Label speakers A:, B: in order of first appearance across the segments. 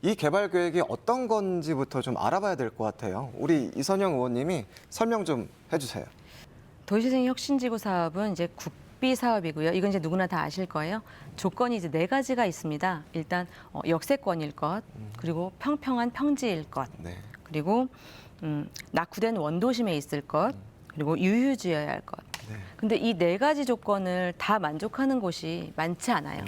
A: 이 개발 계획이 어떤 건지부터 좀 알아봐야 될 것 같아요. 우리 이선영 의원님이 설명 좀 해주세요.
B: 도시생 혁신지구 사업은 이제 국비 사업이고요. 이건 이제 누구나 다 아실 거예요. 조건이 이제 4가지가 있습니다. 일단 역세권일 것, 그리고 평평한 평지일 것,
A: 네.
B: 그리고 낙후된 원도심에 있을 것, 그리고 유휴지어야 할 것.
A: 네.
B: 근데 이 4가지 조건을 다 만족하는 곳이 많지 않아요.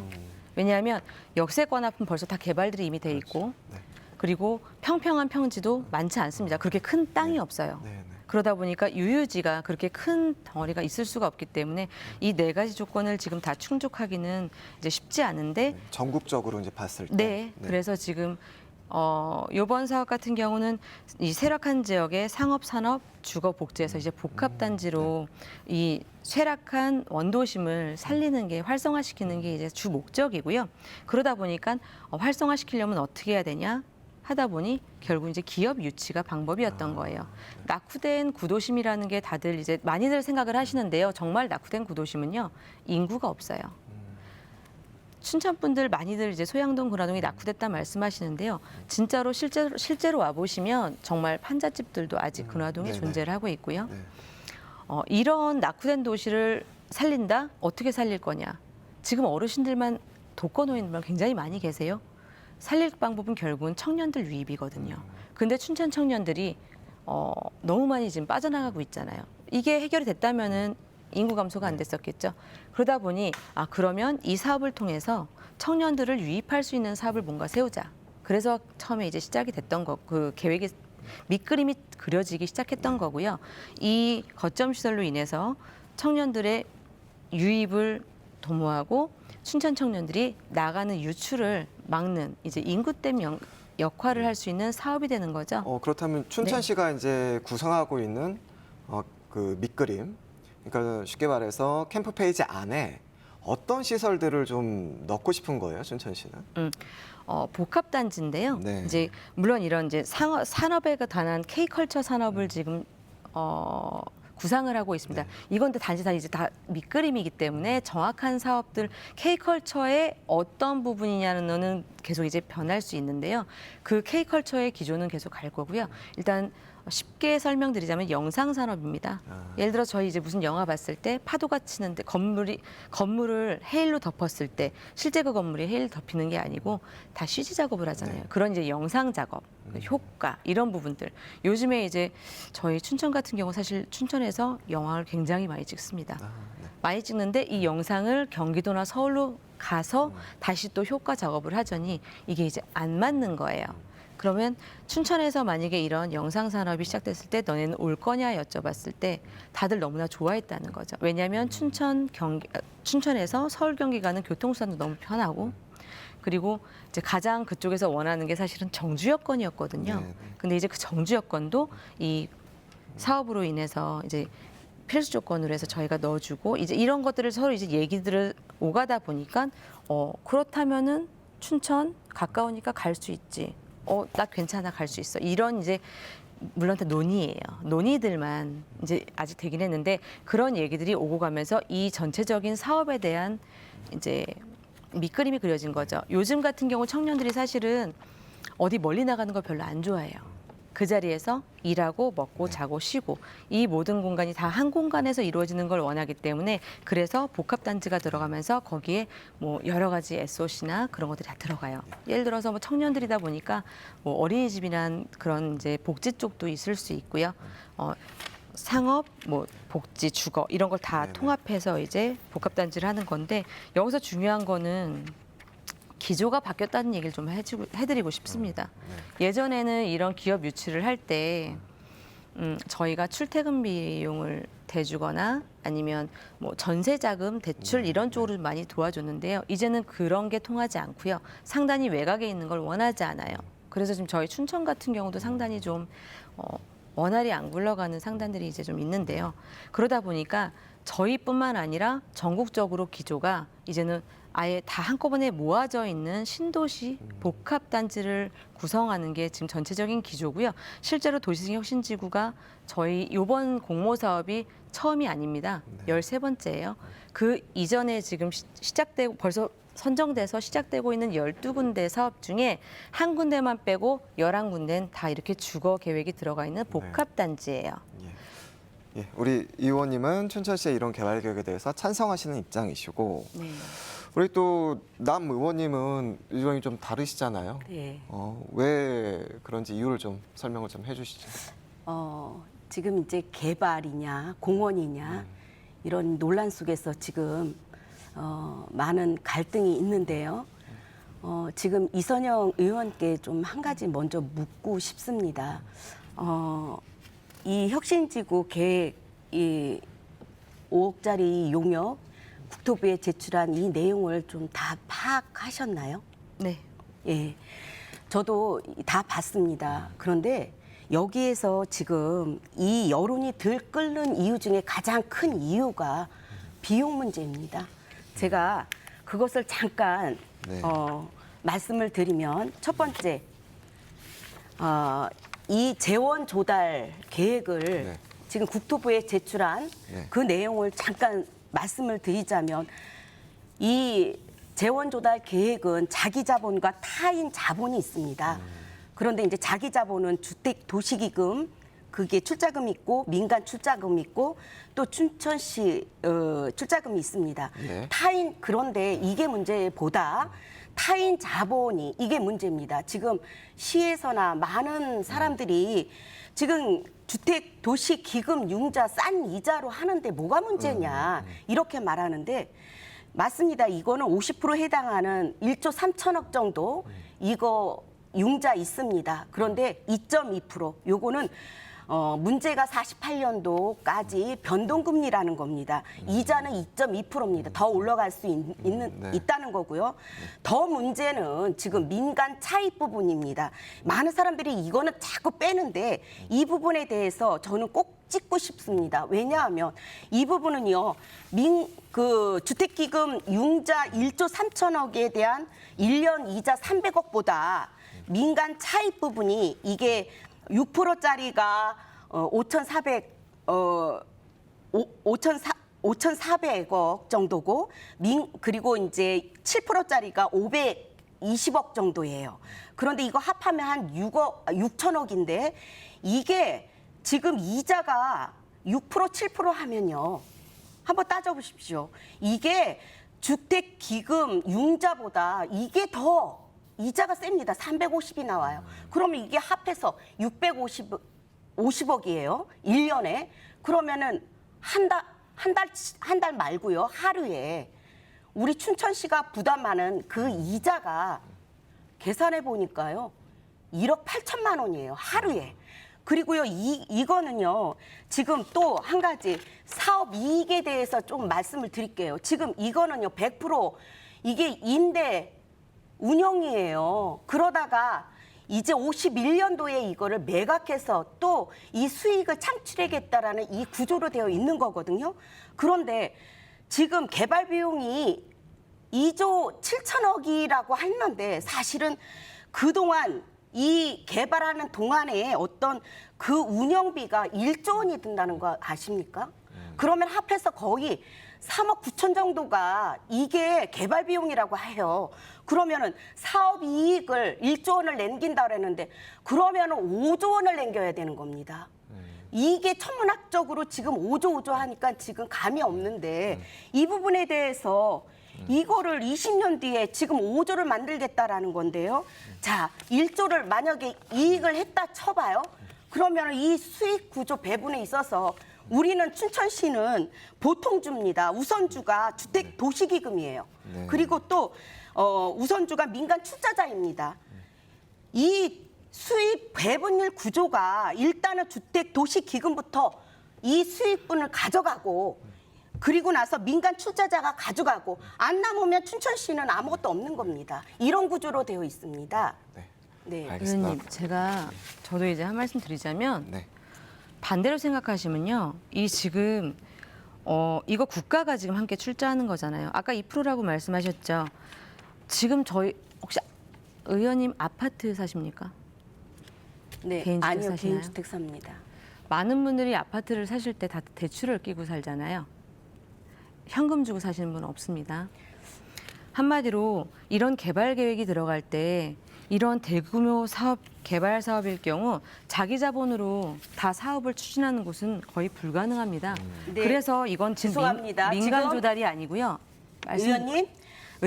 B: 왜냐하면 역세권 앞은 벌써 다 개발들이 이미 돼 있고,
A: 네.
B: 그리고 평평한 평지도 많지 않습니다. 그렇게 큰 땅이 없어요.
A: 네. 네.
B: 그러다 보니까 유유지가 그렇게 큰 덩어리가 있을 수가 없기 때문에 이 4가지 조건을 지금 다 충족하기는 이제 쉽지 않은데,
A: 전국적으로 이제 봤을 때.
B: 네, 그래서 지금 이번 사업 같은 경우는 이 쇠락한 지역의 상업, 산업, 주거, 복지에서 이제 복합단지로 이 쇠락한 원도심을 살리는 게 활성화시키는 게 이제 주 목적이고요. 그러다 보니까 활성화시키려면 어떻게 해야 되냐? 하다 보니 결국 이제 기업 유치가 방법이었던 거예요. 낙후된 구도심이라는 게 다들 이제 많이들 생각을 하시는데요. 정말 낙후된 구도심은요, 인구가 없어요. 춘천 분들 많이들 이제 소양동, 근화동이 낙후됐다 말씀하시는데요. 진짜로 실제로 와 보시면 정말 판잣집들도 아직 근화동에
A: 네네.
B: 존재를 하고 있고요.
A: 네.
B: 이런 낙후된 도시를 살린다? 어떻게 살릴 거냐? 지금 어르신들만 독거노인들만 굉장히 많이 계세요. 살릴 방법은 결국은 청년들 유입이거든요. 근데 춘천 청년들이 너무 많이 지금 빠져나가고 있잖아요. 이게 해결이 됐다면은 인구 감소가 안 됐었겠죠. 그러다 보니 그러면 이 사업을 통해서 청년들을 유입할 수 있는 사업을 뭔가 세우자. 그래서 처음에 이제 시작이 됐던 그 계획이 밑그림이 그려지기 시작했던 거고요. 이 거점 시설로 인해서 청년들의 유입을 도모하고 춘천 청년들이 나가는 유출을 막는 이제 인구댐 역할을 할 수 있는 사업이 되는 거죠.
A: 그렇다면 춘천시가 이제 구성하고 있는 그 밑그림, 그러니까 쉽게 말해서 캠프 페이지 안에 어떤 시설들을 좀 넣고 싶은 거예요, 춘천시는?
B: 복합단지인데요.
A: 네.
B: 이제 물론 이런 이제 산업에 관한 K컬처 산업을 지금 구상을 하고 있습니다. 이건 단지 다 이제 다 밑그림이기 때문에 정확한 사업들 K컬처의 어떤 부분이냐는 계속 이제 변할 수 있는데요. 그 K컬처의 기조는 계속 갈 거고요. 일단 쉽게 설명드리자면 영상 산업입니다. 예를 들어 저희 이제 무슨 영화 봤을 때 파도가 치는데 건물을 헤일로 덮었을 때 실제 그 건물이 헤일 덮이는 게 아니고 다 CG 작업을 하잖아요. 그런 이제 영상 작업, 효과 이런 부분들. 요즘에 이제 저희 춘천 같은 경우 사실 춘천에서 영화를 굉장히 많이 찍습니다. 많이 찍는데 이 영상을 경기도나 서울로 가서 다시 또 효과 작업을 하자니 이게 이제 안 맞는 거예요. 그러면 춘천에서 만약에 이런 영상 산업이 시작됐을 때 너네는 올 거냐 여쭤봤을 때 다들 너무나 좋아했다는 거죠. 왜냐하면 춘천에서 서울 경기 가는 교통수단도 너무 편하고 그리고 이제 가장 그쪽에서 원하는 게 사실은 정주 여건이었거든요. 근데 이제 그 정주 여건도 이 사업으로 인해서 이제 필수 조건으로 해서 저희가 넣어주고 이제 이런 것들을 서로 이제 얘기들을 오가다 보니까 그렇다면은 춘천 가까우니까 갈 수 있지. 나 괜찮아 갈 수 있어. 이런 이제 물론 다 논의예요. 논의들만 이제 아직 되긴 했는데 그런 얘기들이 오고 가면서 이 전체적인 사업에 대한 이제 밑그림이 그려진 거죠. 요즘 같은 경우 청년들이 사실은 어디 멀리 나가는 걸 별로 안 좋아해요. 그 자리에서 일하고 먹고 자고 쉬고 이 모든 공간이 다 한 공간에서 이루어지는 걸 원하기 때문에 그래서 복합단지가 들어가면서 거기에 뭐 여러 가지 SOC나 그런 것들이 다 들어가요. 예를 들어서 뭐 청년들이다 보니까 뭐 어린이집이란 그런 이제 복지 쪽도 있을 수 있고요. 상업, 뭐 복지, 주거 이런 걸 다 통합해서 이제 복합단지를 하는 건데 여기서 중요한 거는 기조가 바뀌었다는 얘기를 좀 해드리고 싶습니다. 예전에는 이런 기업 유치를 할 때 저희가 출퇴근 비용을 대주거나 아니면 뭐 전세 자금 대출 이런 쪽으로 많이 도와줬는데요. 이제는 그런 게 통하지 않고요. 상단이 외곽에 있는 걸 원하지 않아요. 그래서 지금 저희 춘천 같은 경우도 상단이 좀 원활히 안 굴러가는 상단들이 이제 좀 있는데요. 그러다 보니까 저희뿐만 아니라 전국적으로 기조가 이제는 아예 다 한꺼번에 모아져 있는 신도시 복합단지를 구성하는 게 지금 전체적인 기조고요. 실제로 도시생 혁신지구가 저희 이번 공모 사업이 처음이 아닙니다. 13번째예요. 그 이전에 지금 시작되고 벌써 선정돼서 시작되고 있는 12군데 사업 중에 한 군데만 빼고 11군데는 다 이렇게 주거 계획이 들어가 있는 복합 단지예요.
A: 예, 우리 이 의원님은 춘천시의 이런 개발 계획에 대해서 찬성하시는 입장이시고
B: 네.
A: 우리 또 남 의원님은 의견이 좀 다르시잖아요.
C: 네.
A: 왜 그런지 이유를 좀 설명을 좀 해주시죠.
C: 지금 이제 개발이냐 공원이냐 이런 논란 속에서 지금 많은 갈등이 있는데요. 지금 이선영 의원께 좀 한 가지 먼저 묻고 싶습니다. 이 혁신지구 계획 이 5억짜리 용역 국토부에 제출한 이 내용을 좀 다 파악하셨나요?
B: 네.
C: 예, 저도 다 봤습니다. 그런데 여기에서 지금 이 여론이 들끓는 이유 중에 가장 큰 이유가 비용 문제입니다. 제가 그것을 잠깐
A: 네.
C: 말씀을 드리면 첫 번째 이 재원 조달 계획을
A: 네.
C: 지금 국토부에 제출한
A: 네.
C: 그 내용을 잠깐 말씀을 드리자면 이 재원 조달 계획은 자기 자본과 타인 자본이 있습니다. 그런데 이제 자기 자본은 주택 도시기금 그게 출자금이 있고 민간 출자금이 있고 또 춘천시 출자금이 있습니다.
A: 네.
C: 타인 그런데 이게 문제보다 타인 자본이 이게 문제입니다. 지금 시에서나 많은 사람들이 지금 주택 도시 기금 융자 싼 이자로 하는데 뭐가 문제냐 이렇게 말하는데 맞습니다. 이거는 50% 해당하는 1조 3천억 정도 이거 융자 있습니다. 그런데 2.2% 요거는 문제가 48년도까지 변동금리라는 겁니다. 이자는 2.2%입니다. 더 올라갈 수
A: 네.
C: 있다는 거고요. 더 문제는 지금 민간 차입 부분입니다. 많은 사람들이 이거는 자꾸 빼는데 이 부분에 대해서 저는 꼭 짚고 싶습니다. 왜냐하면 이 부분은요, 주택기금 융자 1조 3천억에 대한 1년 이자 300억보다 민간 차입 부분이 이게 6%짜리가 5,400억 정도고 그리고 이제 7%짜리가 520억 정도예요. 그런데 이거 합하면 한 6천억인데 이게 지금 이자가 6% 7% 하면요. 한번 따져보십시오. 이게 주택기금 융자보다 이게 더 이자가 셉니다. 350이 나와요. 그러면 이게 합해서 650억이에요. 1년에. 그러면은 한 달 말고요. 하루에 우리 춘천시가 부담하는 그 이자가 계산해 보니까요. 1억 8천만 원이에요. 하루에. 그리고요, 이거는요, 지금 또 한 가지 사업 이익에 대해서 좀 말씀을 드릴게요. 지금 이거는요, 100% 이게 임대 운영이에요. 그러다가 이제 51년도에 이거를 매각해서 또 이 수익을 창출하겠다라는 이 구조로 되어 있는 거거든요. 그런데 지금 개발 비용이 2조 7천억이라고 했는데 사실은 그동안 이 개발하는 동안에 어떤 그 운영비가 1조 원이 든다는 거 아십니까? 그러면 합해서 거의 3억 9천 정도가 이게 개발 비용이라고 해요. 그러면은 사업 이익을 1조 원을 남긴다 그랬는데 그러면은 5조 원을 남겨야 되는 겁니다. 이게 천문학적으로 지금 5조 하니까 지금 감이 없는데 이 부분에 대해서 이거를 20년 뒤에 지금 5조를 만들겠다라는 건데요. 자, 1조를 만약에 이익을 했다 쳐봐요. 그러면 이 수익 구조 배분에 있어서 우리는 춘천시는 보통주입니다. 우선주가 주택 도시기금이에요.
A: 네.
C: 그리고 또 우선주가 민간 출자자입니다. 이 수익 배분율 구조가 일단은 주택 도시기금부터 이 수익분을 가져가고 그리고 나서 민간 출자자가 가져가고 안 남으면 춘천시는 아무것도 없는 겁니다. 이런 구조로 되어 있습니다.
A: 네.
C: 네.
A: 알겠습니다.
B: 의원님, 저도 이제 한 말씀 드리자면
A: 네.
B: 반대로 생각하시면요. 이 지금 이거 국가가 지금 함께 출자하는 거잖아요. 아까 2%라고 말씀하셨죠. 지금 저희 혹시 의원님 아파트 사십니까?
C: 네.
B: 개인주택
C: 아니요,
B: 사시나요?
C: 개인주택 삽니다.
B: 많은 분들이 아파트를 사실 때 다 대출을 끼고 살잖아요. 현금 주고 사시는 분은 없습니다. 한마디로 이런 개발 계획이 들어갈 때 이런 대규모 사업, 개발 사업일 경우 자기 자본으로 다 사업을 추진하는 곳은 거의 불가능합니다.
C: 네.
B: 그래서 이건 지금
C: 죄송합니다.
B: 민간
C: 지금
B: 조달이 아니고요.
C: 의원님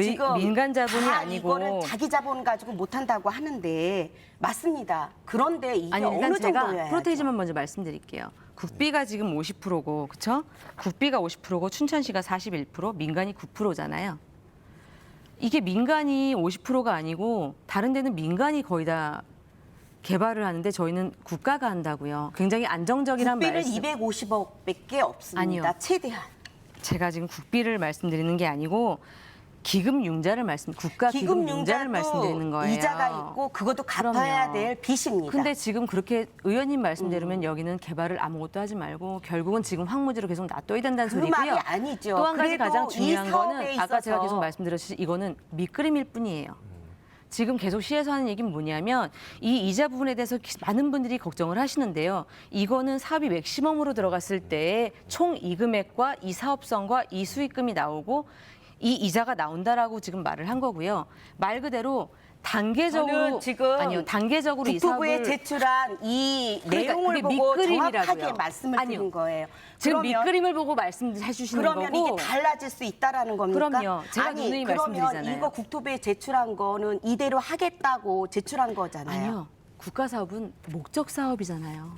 C: 지금
B: 민간 자본이
C: 다
B: 아니고
C: 이거는 자기 자본 가지고 못한다고 하는데 맞습니다. 그런데 이게
B: 아니 일단
C: 어느
B: 제가
C: 정도여야
B: 프로테이지만 먼저 말씀드릴게요. 국비가 지금 50%고 그렇죠? 국비가 50%고 춘천시가 41%, 민간이 9%잖아요. 이게 민간이 50%가 아니고 다른 데는 민간이 거의 다 개발을 하는데 저희는 국가가 한다고요. 굉장히 안정적이란
C: 국비는
B: 말씀.
C: 250억밖에 없습니다.
B: 아니요.
C: 최대한.
B: 제가 지금 국비를 말씀드리는 게 아니고 국가 기금 융자를 말씀드리는 거예요.
C: 이자가 있고 그것도 갚아야
B: 그럼요.
C: 될 빚입니다.
B: 근데 지금 그렇게 의원님 말씀대로면 여기는 개발을 아무것도 하지 말고 결국은 지금 황무지로 계속 놔둬야 된다는
C: 그
B: 소리고요.
C: 말이 아니죠.
B: 또 한 가지
C: 그래도
B: 가장
C: 이
B: 중요한
C: 사업에
B: 거는 아까 제가
C: 있어서
B: 계속 말씀드렸듯이 이거는 밑그림일 뿐이에요. 지금 계속 시에서 하는 얘기는 뭐냐면 이 이자 부분에 대해서 많은 분들이 걱정을 하시는데요. 이거는 사업이 맥시멈으로 들어갔을 때 총 이 금액과 이 사업성과 이 수익금이 나오고 이 이자가 나온다라고 지금 말을 한 거고요. 말 그대로 단계적으로
C: 저는 지금
B: 아니요 단계적으로 이
C: 국토부에
B: 사업을
C: 제출한 이
B: 그러니까
C: 내용을
B: 그게
C: 보고
B: 밑그림이라고요.
C: 정확하게 말씀을
B: 아니요.
C: 드린 거예요.
B: 지금
C: 그러면-
B: 밑그림을 보고 말씀해 주시는
C: 그러면
B: 거고
C: 이게 달라질 수 있다라는 겁니까?
B: 그럼요. 제가
C: 아니,
B: 누누이
C: 그러면
B: 말씀드리잖아요.
C: 이거 국토부에 제출한 거는 이대로 하겠다고 제출한 거잖아요.
B: 아니요. 국가 사업은 목적 사업이잖아요.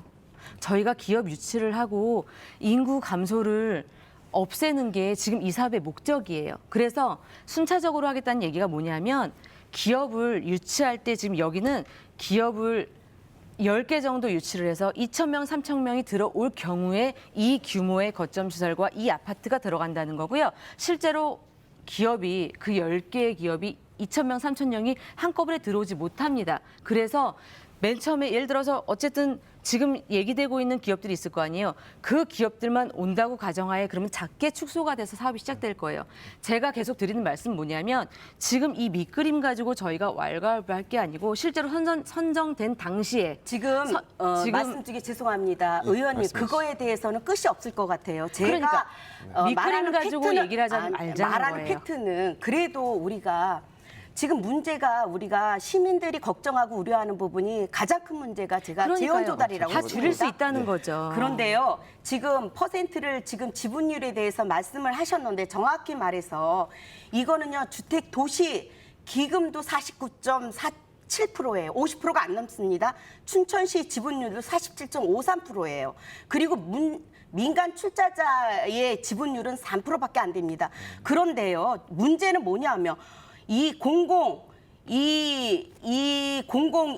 B: 저희가 기업 유치를 하고 인구 감소를 없애는 게 지금 이 사업의 목적이에요. 그래서 순차적으로 하겠다는 얘기가 뭐냐면 기업을 유치할 때 지금 여기는 기업을 10개 정도 유치를 해서 2,000명, 3,000명이 들어올 경우에 이 규모의 거점 시설과 이 아파트가 들어간다는 거고요. 실제로 기업이 그 10개의 기업이 2,000명, 3,000명이 한꺼번에 들어오지 못합니다. 그래서 맨 처음에 예를 들어서 어쨌든 지금 얘기되고 있는 기업들이 있을 거 아니에요. 그 기업들만 온다고 가정하에 그러면 작게 축소가 돼서 사업이 시작될 거예요. 제가 계속 드리는 말씀은 뭐냐면 지금 이 밑그림 가지고 저희가 왈가왈부할 게 아니고 실제로 선정된 당시에
C: 지금,
B: 지금-
C: 말씀 중에 죄송합니다. 의원님
A: 말씀하시죠.
C: 그거에 대해서는 끝이 없을 것 같아요. 제가
B: 그러니까 밑그림
C: 말하는
B: 가지고
C: 팩트는-
B: 얘기를 하자면 말자는
C: 말하는
B: 거예요.
C: 팩트는 그래도 우리가 지금 문제가 우리가 시민들이 걱정하고 우려하는 부분이 가장 큰 문제가 제가
B: 그러니까요.
C: 재원 조달이라고
B: 다 줄일 수
C: 봅니다.
B: 있다는 거죠.
C: 그런데요, 지금 퍼센트를 지금 지분율에 대해서 말씀을 하셨는데 정확히 말해서 이거는요 주택 도시 기금도 49.47%예요. 50%가 안 넘습니다. 춘천시 지분율도 47.53%예요. 그리고 민간 출자자의 지분율은 3%밖에 안 됩니다. 그런데요, 문제는 뭐냐면 이 공공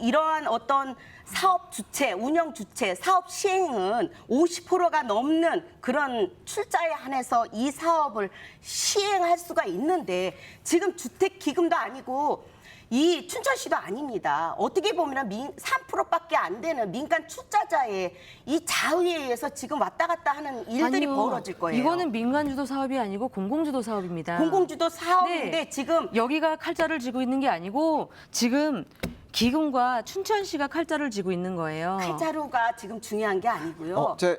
C: 이러한 어떤 사업 주체, 운영 주체, 사업 시행은 50%가 넘는 그런 출자에 한해서 이 사업을 시행할 수가 있는데 지금 주택 기금도 아니고 이 춘천시도 아닙니다. 어떻게 보면 3%밖에 안 되는 민간 출자자의 이 자의에 의해서 지금 왔다 갔다 하는 일들이
B: 아니요.
C: 벌어질 거예요.
B: 이거는 민간 주도 사업이 아니고 공공 주도 사업입니다.
C: 공공주도 사업인데
B: 네.
C: 지금
B: 여기가 칼자를 쥐고 있는 게 아니고 지금 기금과 춘천시가 칼자를 쥐고 있는 거예요.
C: 칼자루가 지금 중요한 게 아니고요.
A: 제가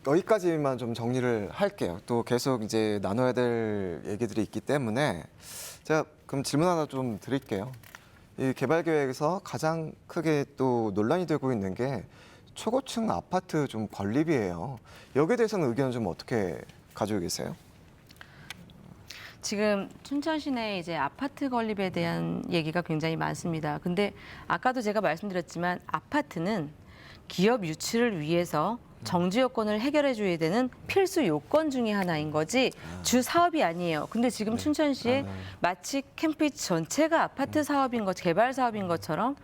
A: 여기까지만 좀 정리를 할게요. 또 계속 이제 나눠야 될 얘기들이 있기 때문에 제가 그럼 질문 하나 좀 드릴게요. 이 개발 계획에서 가장 크게 또 논란이 되고 있는 게 초고층 아파트 좀 건립이에요. 여기에 대해서는 의견 좀 어떻게 가지고 계세요?
B: 지금 춘천 시내 이제 아파트 건립에 대한 얘기가 굉장히 많습니다. 근데 아까도 제가 말씀드렸지만 아파트는 기업 유치를 위해서 정지 요건을 해결해 줘야 되는 필수 요건 중에 하나인 거지 주 사업이 아니에요. 근데 지금 춘천시에 마치 캠프이츠 전체가 아파트 사업인 것, 개발 사업인 것처럼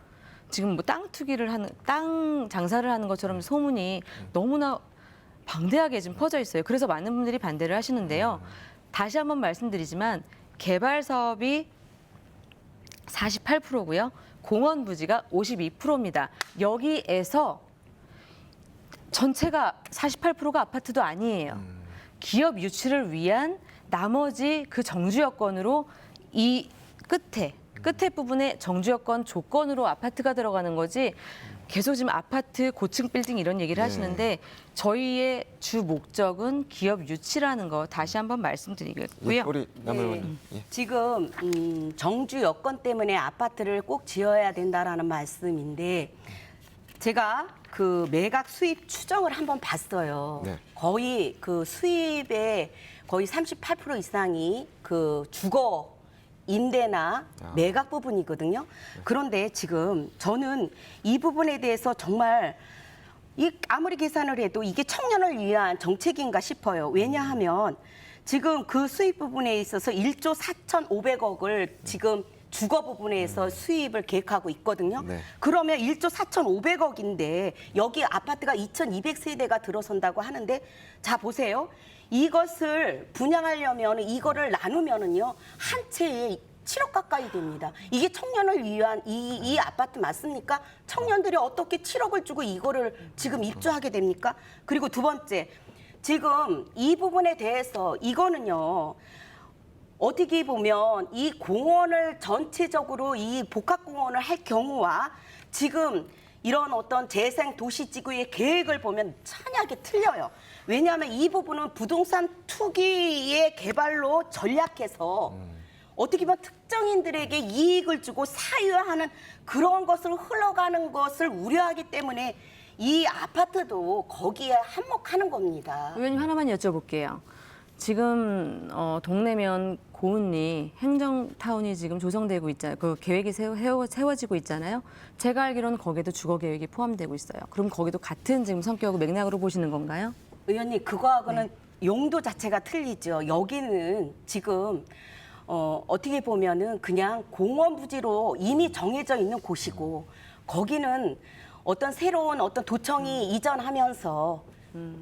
B: 지금 뭐 땅 투기를 하는 땅 장사를 하는 것처럼 소문이 너무나 방대하게 지금 퍼져 있어요. 그래서 많은 분들이 반대를 하시는데요. 다시 한번 말씀드리지만 개발 사업이 48%고요. 공원 부지가 52%입니다. 여기에서 전체가 48%가 아파트도 아니에요. 기업 유치를 위한 나머지 그 정주 여건으로 이 끝에 끝에 부분에 정주 여건 조건으로 아파트가 들어가는 거지 계속 지금 아파트 고층 빌딩 이런 얘기를
A: 네.
B: 하시는데 저희의 주 목적은 기업 유치라는 거 다시 한번 말씀드리겠고요.
A: 예, 우리 남의원님. 예.
C: 지금 정주 여건 때문에 아파트를 꼭 지어야 된다라는 말씀인데 제가 그 매각 수입 추정을 한번 봤어요.
A: 네.
C: 거의 그 수입의 거의 38% 이상이 그 주거 임대나 매각 부분이거든요. 그런데 지금 저는 이 부분에 대해서 정말 아무리 계산을 해도 이게 청년을 위한 정책인가 싶어요. 왜냐하면 지금 그 수입 부분에 있어서 1조 4,500억을 지금 주거 부분에서 수입을 계획하고 있거든요.
A: 네.
C: 그러면 1조 4,500억인데 여기 아파트가 2,200세대가 들어선다고 하는데 자 보세요. 이것을 분양하려면 이거를 나누면은요 한 채에 7억 가까이 됩니다. 이게 청년을 위한 이 아파트 맞습니까? 청년들이 어떻게 7억을 주고 이거를 지금 입주하게 됩니까? 그리고 두 번째, 지금 이 부분에 대해서 이거는요. 어떻게 보면 이 공원을 전체적으로 이 복합공원을 할 경우와 지금 이런 어떤 재생 도시지구의 계획을 보면 찬약이 틀려요. 왜냐하면 이 부분은 부동산 투기의 개발로 전략해서 어떻게 보면 특정인들에게 이익을 주고 사유화하는 그런 것을 흘러가는 것을 우려하기 때문에 이 아파트도 거기에 한몫하는 겁니다.
B: 의원님 하나만 여쭤볼게요. 지금 동래면 고은리 행정타운이 지금 조성되고 있잖아요. 그 계획이 세워지고 있잖아요. 제가 알기로는 거기에도 주거 계획이 포함되고 있어요. 그럼 거기도 같은 지금 성격을 맥락으로 보시는 건가요?
C: 의원님 그거하고는 용도 자체가 틀리죠. 여기는 지금 어떻게 보면은 그냥 공원 부지로 이미 정해져 있는 곳이고 거기는 어떤 새로운 어떤 도청이 이전하면서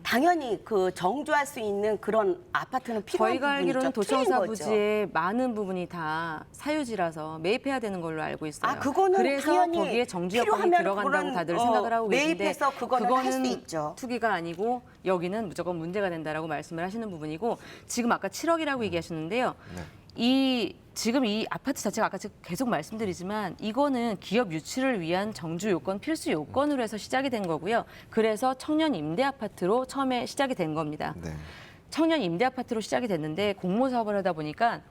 C: 당연히 그 정주할 수 있는 그런 아파트는 필요한
B: 저희가
C: 부분이죠.
B: 알기로는 도청사
C: 틀린 거죠.
B: 부지의 많은 부분이 다 사유지라서 매입해야 되는 걸로 알고 있어요.
C: 아, 그거는
B: 그래서
C: 당연히
B: 거기에 정지 여건이
C: 필요하면
B: 들어간다고
C: 그런,
B: 다들 생각을 하고 계신데
C: 매입해서 그거는 할수 있죠.
B: 투기가 아니고 여기는 무조건 문제가 된다라고 말씀을 하시는 부분이고 지금 아까 7억이라고 얘기하셨는데요. 지금 이 아파트 자체가 아까 계속 말씀드리지만 이거는 기업 유치를 위한 정주 요건, 필수 요건으로 해서 시작이 된 거고요. 그래서 청년 임대 아파트로 처음에 시작이 된 겁니다.
A: 네.
B: 청년 임대 아파트로 시작이 됐는데 공모 사업을 하다 보니까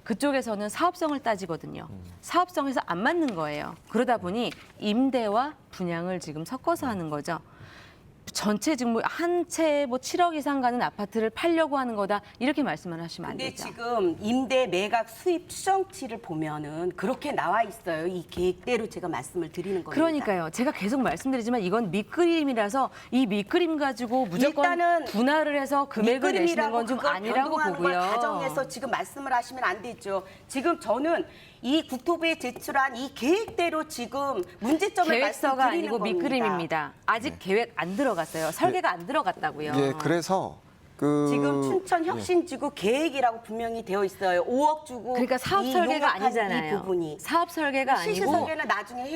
B: 그쪽에서는 사업성을 따지거든요. 사업성에서 안 맞는 거예요. 그러다 보니 임대와 분양을 지금 섞어서 하는 거죠. 전체 지금 한 채에 7억 이상 가는 아파트를 팔려고 하는 거다 이렇게 말씀을 하시면 안
C: 근데
B: 되죠.
C: 지금 임대 매각 수입 추정치를 보면은 그렇게 나와 있어요. 이 계획대로 제가 말씀을 드리는 겁니다.
B: 그러니까요. 제가 계속 말씀드리지만 이건 밑그림이라서 이 밑그림 가지고 무조건
C: 일단은
B: 분할을 해서 금액을 내시는 건 좀
C: 그걸
B: 아니라고
C: 변동하는
B: 보고요.
C: 걸 가정해서 지금 말씀을 하시면 안 되죠. 지금 저는 이 국토부에 제출한 이 계획대로 지금 문제점을
B: 계획서가
C: 말씀드리는
B: 아니고
C: 겁니다.
B: 밑그림입니다. 아직 계획 안 들어갔어요. 설계가 안 들어갔다고요.
A: 예, 그래서 그
C: 지금 춘천 혁신지구 계획이라고 분명히 되어 있어요. 5억 주고
B: 그러니까 사업
C: 이
B: 설계가
C: 용역한
B: 아니잖아요.
C: 이 부분이
B: 사업 설계가
C: 실시
B: 아니고
C: 설계는 나중에